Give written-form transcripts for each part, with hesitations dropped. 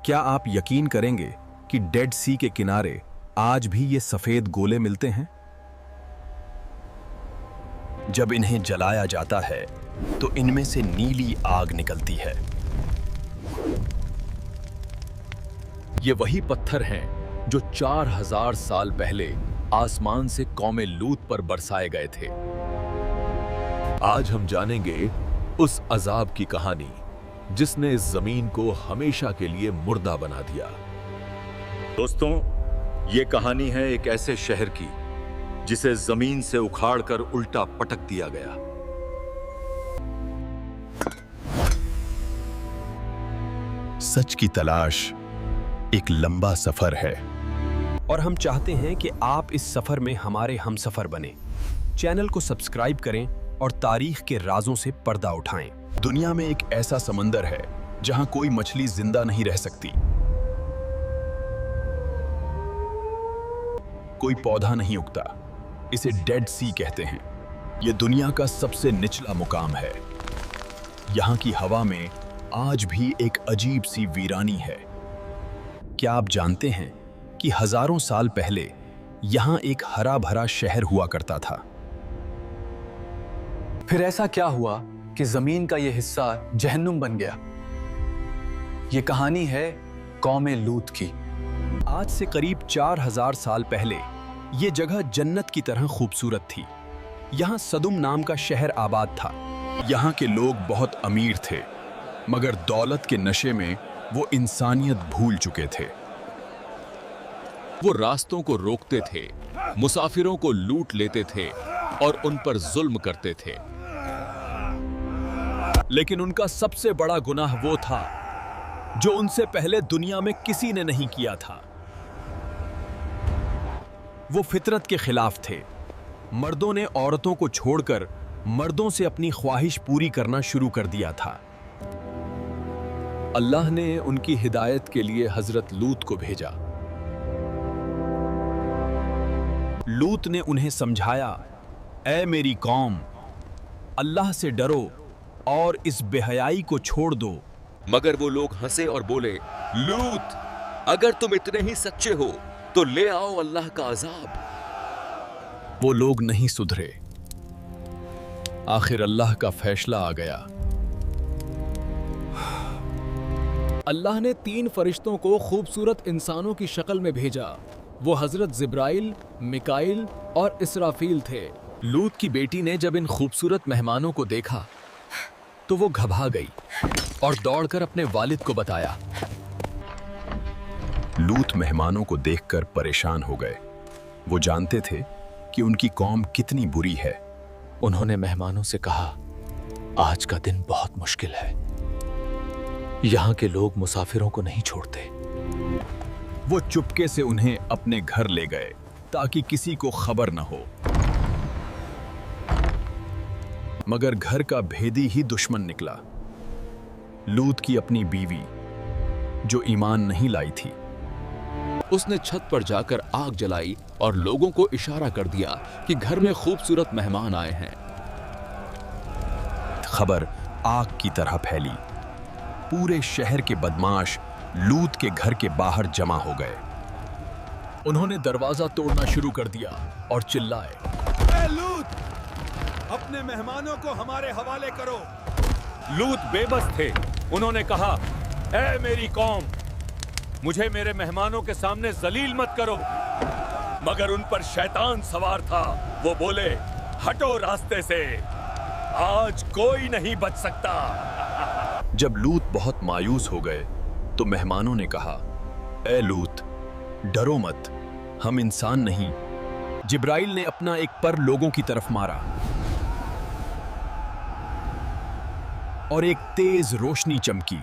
क्या आप यकीन करेंगे कि डेड सी के किनारे आज भी ये सफेद गोले मिलते हैं? जब इन्हें जलाया जाता है तो इनमें से नीली आग निकलती है। ये वही पत्थर हैं जो 4000 साल पहले आसमान से कौमे लूत पर बरसाए गए थे। आज हम जानेंगे उस अजाब की कहानी जिसने इस जमीन को हमेशा के लिए मुर्दा बना दिया। दोस्तों, ये कहानी है एक ऐसे शहर की जिसे जमीन से उखाड़कर उल्टा पटक दिया गया। सच की तलाश एक लंबा सफर है और हम चाहते हैं कि आप इस सफर में हमारे हमसफर बने। चैनल को सब्सक्राइब करें और तारीख के राजों से पर्दा उठाएं। दुनिया में एक ऐसा समंदर है जहां कोई मछली जिंदा नहीं रह सकती, कोई पौधा नहीं उगता। इसे डेड सी कहते हैं। यह दुनिया का सबसे निचला मुकाम है। यहां की हवा में आज भी एक अजीब सी वीरानी है। क्या आप जानते हैं कि हजारों साल पहले यहां एक हरा भरा शहर हुआ करता था? फिर ऐसा क्या हुआ कि जमीन का यह हिस्सा जहन्नुम बन गया? ये कहानी है कौमे लूत की। आज से करीब 4000 साल पहले ये जगह जन्नत की तरह खूबसूरत थी। यहाँ सदुम नाम का शहर आबाद था। यहाँ के लोग बहुत अमीर थे, मगर दौलत के नशे में वो इंसानियत भूल चुके थे। वो रास्तों को रोकते थे, मुसाफिरों को लूट लेते थे और उन पर जुल्म करते थे। लेकिन उनका सबसे बड़ा गुनाह वो था जो उनसे पहले दुनिया में किसी ने नहीं किया था। वो फितरत के खिलाफ थे। मर्दों ने औरतों को छोड़कर मर्दों से अपनी ख्वाहिश पूरी करना शुरू कर दिया था। अल्लाह ने उनकी हिदायत के लिए हजरत लूत को भेजा। लूत ने उन्हें समझाया, ऐ मेरी कौम, अल्लाह से डरो और इस बेहयाई को छोड़ दो। मगर वो लोग हंसे और बोले, लूत, अगर तुम इतने ही सच्चे हो तो ले आओ अल्लाह का अजाब। वो लोग नहीं सुधरे। आखिर अल्लाह का फैसला आ गया। अल्लाह ने 3 फरिश्तों को खूबसूरत इंसानों की शक्ल में भेजा। वो हजरत जिब्राइल, मिकाइल और इसराफील थे। लूत की बेटी ने जब इन खूबसूरत मेहमानों को देखा तो वो घबरा गई और दौड़कर अपने वालिद को बताया। लूत मेहमानों को देखकर परेशान हो गए। वो जानते थे कि उनकी कौम कितनी बुरी है। उन्होंने मेहमानों से कहा, आज का दिन बहुत मुश्किल है। यहाँ के लोग मुसाफिरों को नहीं छोड़ते। वो चुपके से उन्हें अपने घर ले गए ताकि किसी को खबर न हो। मगर घर का भेदी ही दुश्मन निकला। लूत की अपनी बीवी, जो ईमान नहीं लाई थी, उसने छत पर जाकर आग जलाई और लोगों को इशारा कर दिया कि घर में खूबसूरत मेहमान आए हैं। खबर आग की तरह फैली। पूरे शहर के बदमाश लूत के घर के बाहर जमा हो गए। उन्होंने दरवाजा तोड़ना शुरू कर दिया और चिल्लाए, ए लूत, अपने मेहमानों को हमारे हवाले करो। लूत बेबस थे। उन्होंने कहा, ऐ मेरी कौम, मुझे मेरे मेहमानों के सामने जलील मत करो। मगर उन पर शैतान सवार था। वो बोले, हटो रास्ते से, आज कोई नहीं बच सकता। जब लूत बहुत मायूस हो गए तो मेहमानों ने कहा, ए लूत, डरो मत, हम इंसान नहीं। जिब्राइल ने अपना एक पर लोगों की तरफ मारा और एक तेज रोशनी चमकी।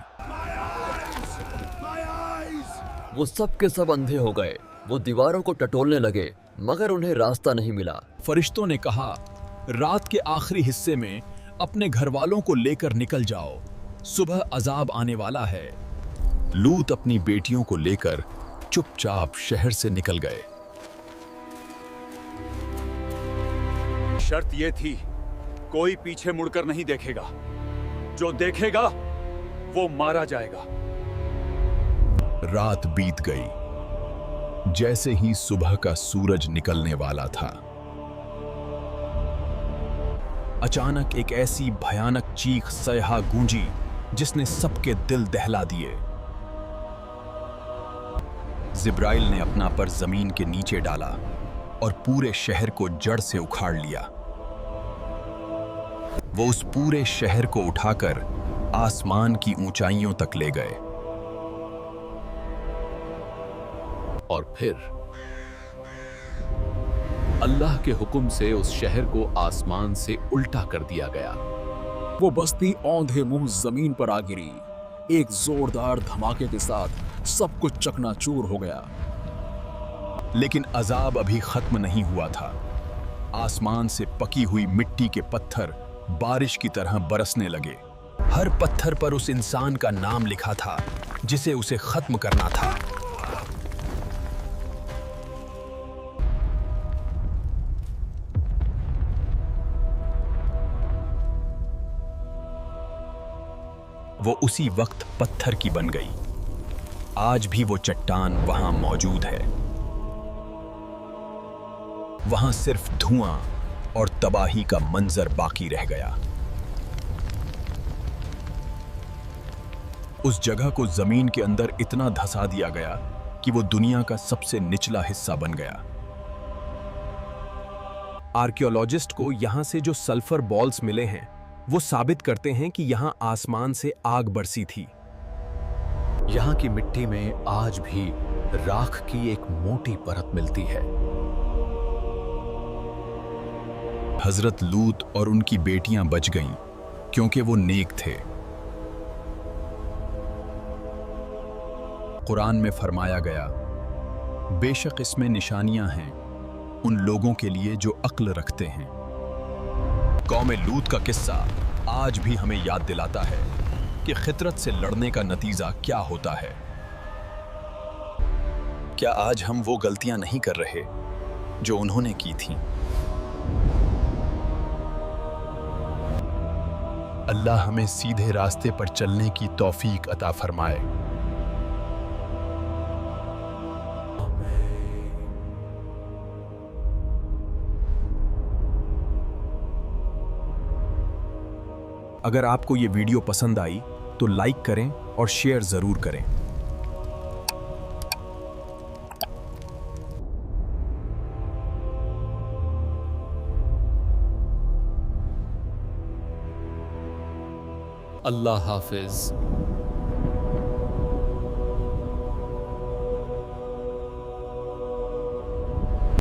वो सब के सब अंधे हो गए। वो दीवारों को टटोलने लगे, मगर उन्हें रास्ता नहीं मिला। फरिश्तों ने कहा, रात के आखिरी हिस्से में अपने घर वालों को लेकर निकल जाओ, सुबह अजाब आने वाला है। लूत अपनी बेटियों को लेकर चुपचाप शहर से निकल गए। शर्त यह थी, कोई पीछे मुड़कर नहीं देखेगा। जो देखेगा वो मारा जाएगा। रात बीत गई। जैसे ही सुबह का सूरज निकलने वाला था, अचानक एक ऐसी भयानक चीख सयाहा गूंजी जिसने सबके दिल दहला दिए। जिब्राइल ने अपना पर जमीन के नीचे डाला और पूरे शहर को जड़ से उखाड़ लिया। वो उस पूरे शहर को उठाकर आसमान की ऊंचाइयों तक ले गए। और फिर अल्लाह के हुक्म से उस शहर को आसमान से उल्टा कर दिया गया। वो बस्ती औंधे मुंह जमीन पर आ गिरी। एक जोरदार धमाके के साथ सब कुछ चकनाचूर हो गया। लेकिन अजाब अभी खत्म नहीं हुआ था। आसमान से पकी हुई मिट्टी के पत्थर बारिश की तरह बरसने लगे। हर पत्थर पर उस इंसान का नाम लिखा था जिसे उसे खत्म करना था। वो उसी वक्त पत्थर की बन गई। आज भी वो चट्टान वहां मौजूद है। वहां सिर्फ धुआं और तबाही का मंजर बाकी रह गया। उस जगह को जमीन के अंदर इतना धंसा दिया गया कि वो दुनिया का सबसे निचला हिस्सा बन गया। आर्कियोलॉजिस्ट को यहां से जो सल्फर बॉल्स मिले हैं वो साबित करते हैं कि यहां आसमान से आग बरसी थी। यहां की मिट्टी में आज भी राख की एक मोटी परत मिलती है। हजरत लूत और उनकी बेटियां बच गईं क्योंकि वो नेक थे। कुरान में फरमाया गया, बेशक इसमें निशानियां हैं उन लोगों के लिए जो अक्ल रखते हैं। कौम लूत का किस्सा आज भी हमें याद दिलाता है कि खितरत से लड़ने का नतीजा क्या होता है। क्या आज हम वो गलतियां नहीं कर रहे जो उन्होंने की थीं? अल्लाह हमें सीधे रास्ते पर चलने की तौफीक अता फरमाए। अगर आपको ये वीडियो पसंद आई तो लाइक करें और शेयर जरूर करें। अल्लाह हाफिज।